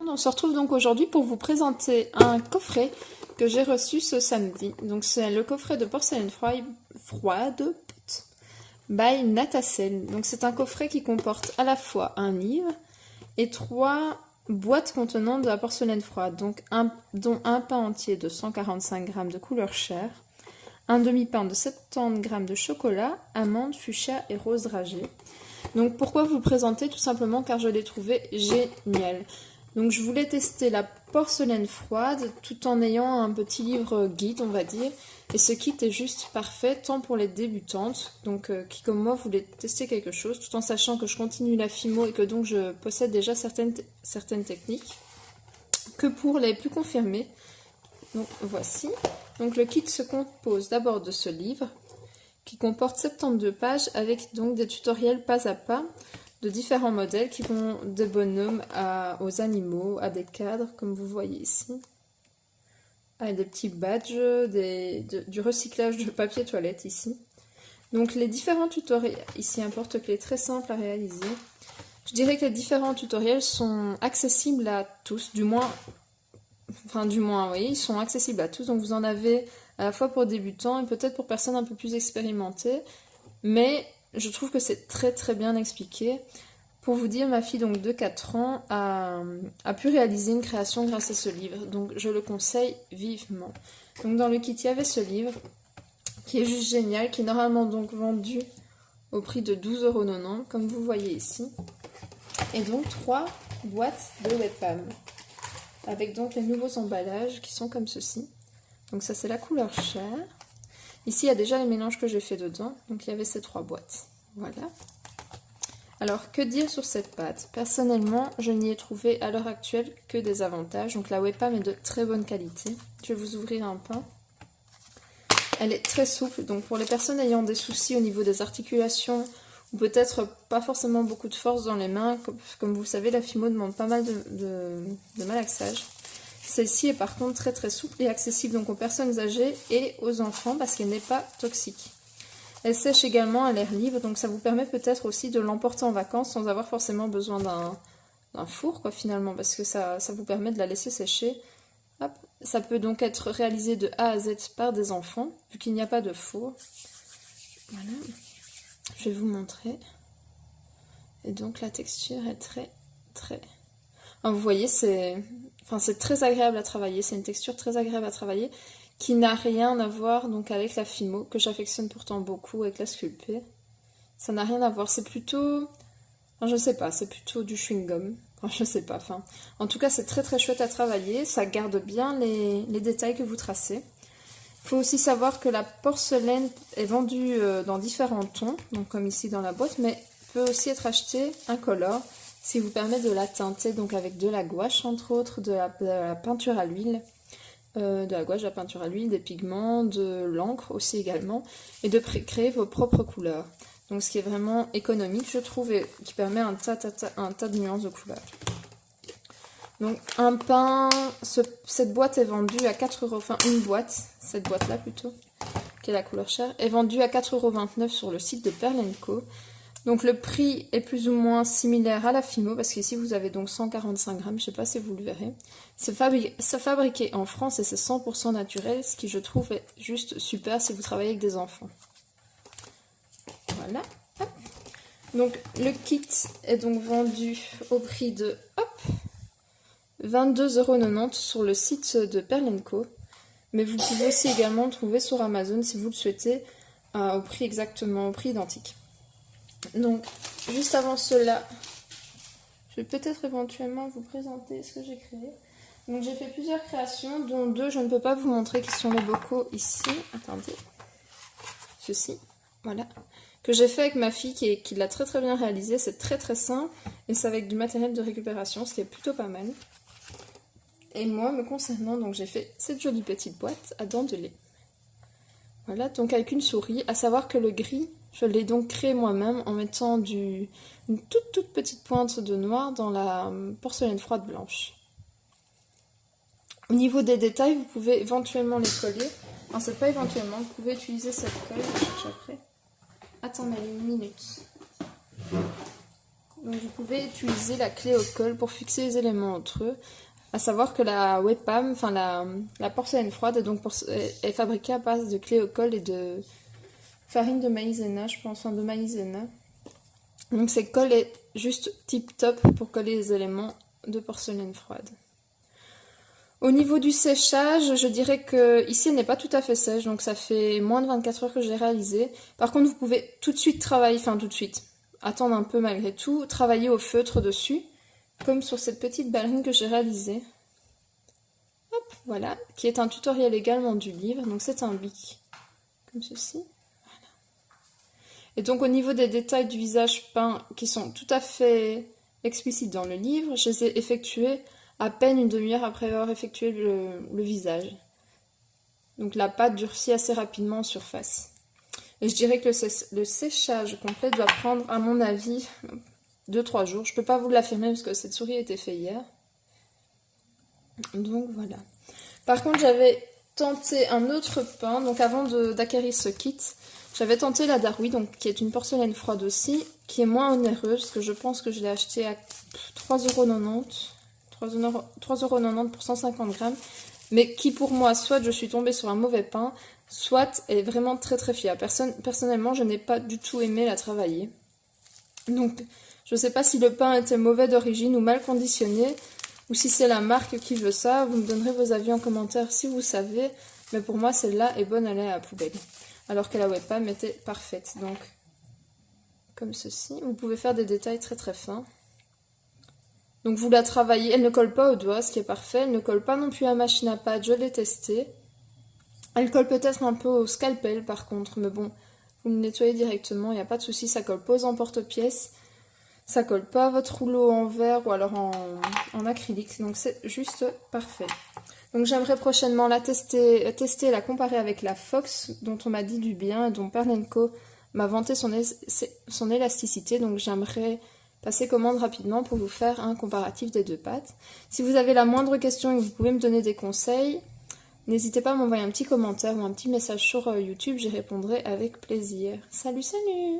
On se retrouve donc aujourd'hui pour vous présenter un coffret que j'ai reçu ce samedi. Donc c'est le coffret de porcelaine froide by Natacel. Donc c'est un coffret qui comporte à la fois un livre et 3 boîtes contenant de la porcelaine froide, dont un pain entier de 145 g de couleur chair, un demi-pain de 70 g de chocolat, amande, fuchsia et rose dragée. Donc pourquoi vous le présenter? Tout simplement car je l'ai trouvé génial. Donc je voulais tester la porcelaine froide tout en ayant un petit livre guide, on va dire. Et ce kit est juste parfait, tant pour les débutantes, donc qui comme moi voulaient tester quelque chose, tout en sachant que je continue la Fimo et que donc je possède déjà certaines techniques, que pour les plus confirmés. Donc voici. Donc le kit se compose d'abord de ce livre, qui comporte 72 pages avec donc des tutoriels pas à pas de différents modèles qui vont des bonhommes aux animaux, à des cadres, comme vous voyez ici, à des petits badges, du recyclage de papier toilette ici. Donc les différents tutoriels, ici un porte-clés très simple à réaliser. Je dirais que les différents tutoriels sont accessibles à tous, du moins oui, ils sont accessibles à tous, donc vous en avez à la fois pour débutants et peut-être pour personnes un peu plus expérimentées, mais je trouve que c'est très très bien expliqué. Pour vous dire, ma fille donc de 4 ans a pu réaliser une création grâce à ce livre, donc je le conseille vivement. Donc dans le kit, il y avait ce livre qui est juste génial, qui est normalement donc vendu au prix de 12,90 € comme vous voyez ici, et donc 3 boîtes de webcam avec donc les nouveaux emballages qui sont comme ceci. Donc ça c'est la couleur chair. Ici il y a déjà les mélanges que j'ai fait dedans, donc il y avait ces 3 boîtes. Voilà. Alors que dire sur cette pâte? Personnellement je n'y ai trouvé à l'heure actuelle que des avantages. Donc la webcam est de très bonne qualité. Je vais vous ouvrir un pain. Elle est très souple, donc pour les personnes ayant des soucis au niveau des articulations ou peut-être pas forcément beaucoup de force dans les mains, comme vous le savez, la Fimo demande pas mal de malaxage. Celle-ci est par contre très très souple et accessible donc aux personnes âgées et aux enfants parce qu'elle n'est pas toxique. Elle sèche également à l'air libre, donc ça vous permet peut-être aussi de l'emporter en vacances sans avoir forcément besoin d'un four finalement, parce que ça vous permet de la laisser sécher. Hop. Ça peut donc être réalisé de A à Z par des enfants, vu qu'il n'y a pas de four. Voilà. Je vais vous montrer. Et donc la texture est très très... Alors, vous voyez, c'est très agréable à travailler. C'est une texture très agréable à travailler qui n'a rien à voir donc avec la Fimo, que j'affectionne pourtant beaucoup avec la Sculpey. Ça n'a rien à voir. C'est plutôt... Enfin, je sais pas, c'est plutôt du chewing-gum. Enfin, je sais pas. En tout cas, c'est très très chouette à travailler. Ça garde bien les détails que vous tracez. Il faut aussi savoir que la porcelaine est vendue dans différents tons, donc comme ici dans la boîte, mais peut aussi être achetée incolore, ce qui vous permet de la teinter donc avec de la gouache entre autres, de la peinture à l'huile, des pigments, de l'encre aussi également, et de créer vos propres couleurs. Donc ce qui est vraiment économique je trouve et qui permet un tas de nuances de couleurs. Donc un pain, cette boîte est vendue à 4 €, enfin une boîte, cette boîte là plutôt, qui est la couleur chair, est vendue à 4,29 € sur le site de Perle & Co. Donc le prix est plus ou moins similaire à la Fimo, parce qu'ici vous avez donc 145 g, je ne sais pas si vous le verrez. C'est fabriqué en France et c'est 100% naturel, ce qui je trouve est juste super si vous travaillez avec des enfants. Voilà. Hop. Donc le kit est donc vendu au prix de 22,90 € sur le site de Perle & Co. Mais vous pouvez aussi également le trouver sur Amazon si vous le souhaitez, au prix identique. Donc, juste avant cela, je vais peut-être éventuellement vous présenter ce que j'ai créé. Donc j'ai fait plusieurs créations, dont 2 je ne peux pas vous montrer, qui sont les bocaux ici. Attendez. Ceci, voilà. Que j'ai fait avec ma fille qui l'a très très bien réalisé. C'est très très simple et c'est avec du matériel de récupération, ce qui est plutôt pas mal. Et moi, me concernant, donc j'ai fait cette jolie petite boîte à dents de lait. Voilà, donc avec une souris, à savoir que le gris, je l'ai donc créé moi-même en mettant une toute petite pointe de noir dans la porcelaine froide blanche. Au niveau des détails, vous pouvez éventuellement les coller. Non, c'est pas éventuellement, vous pouvez utiliser cette colle, je cherche après. Attendez une minute. Donc vous pouvez utiliser la clé au colle pour fixer les éléments entre eux. À savoir que la webcam, enfin la porcelaine froide est fabriquée à base de clé au colle et de farine de maïzena, je pense, enfin de maïzena. Donc cette colle est juste tip top pour coller les éléments de porcelaine froide. Au niveau du séchage, je dirais que ici elle n'est pas tout à fait sèche, donc ça fait moins de 24 heures que j'ai réalisé. Par contre, vous pouvez tout de suite travailler, enfin tout de suite, attendre un peu malgré tout, travailler au feutre dessus, comme sur cette petite ballerine que j'ai réalisée. Hop, voilà, qui est un tutoriel également du livre, donc c'est un bic, comme ceci. Voilà. Et donc au niveau des détails du visage peint, qui sont tout à fait explicites dans le livre, je les ai effectués à peine une demi-heure après avoir effectué le visage. Donc la pâte durcit assez rapidement en surface. Et je dirais que le séchage complet doit prendre, à mon avis, 2-3 jours. Je ne peux pas vous l'affirmer parce que cette souris a été faite hier. Donc voilà. Par contre, j'avais tenté un autre pain. Donc avant d'acquérir ce kit, j'avais tenté la Darui, donc qui est une porcelaine froide aussi, qui est moins onéreuse, parce que je pense que je l'ai acheté à 3,90 €. 3,90 € pour 150 grammes, mais qui pour moi, soit je suis tombée sur un mauvais pain, soit elle est vraiment très très fiable. Personnellement, je n'ai pas du tout aimé la travailler. Donc, je ne sais pas si le pain était mauvais d'origine ou mal conditionné, ou si c'est la marque qui veut ça. Vous me donnerez vos avis en commentaire si vous savez, mais pour moi, celle-là est bonne à aller à la poubelle. Alors que la webcam était parfaite. Donc, comme ceci, vous pouvez faire des détails très très fins. Donc vous la travaillez, elle ne colle pas au doigt, ce qui est parfait, elle ne colle pas non plus à machine à pâte, je l'ai testé. Elle colle peut-être un peu au scalpel par contre, mais bon, vous le nettoyez directement, il n'y a pas de souci, ça colle pas aux emporte-pièces, ça colle pas à votre rouleau en verre ou alors en acrylique, donc c'est juste parfait. Donc j'aimerais prochainement la tester et la comparer avec la Fox, dont on m'a dit du bien, dont Perle & Co m'a vanté son élasticité, donc j'aimerais passer commande rapidement pour vous faire un comparatif des deux pâtes. Si vous avez la moindre question et que vous pouvez me donner des conseils, n'hésitez pas à m'envoyer un petit commentaire ou un petit message sur YouTube, j'y répondrai avec plaisir. Salut, salut!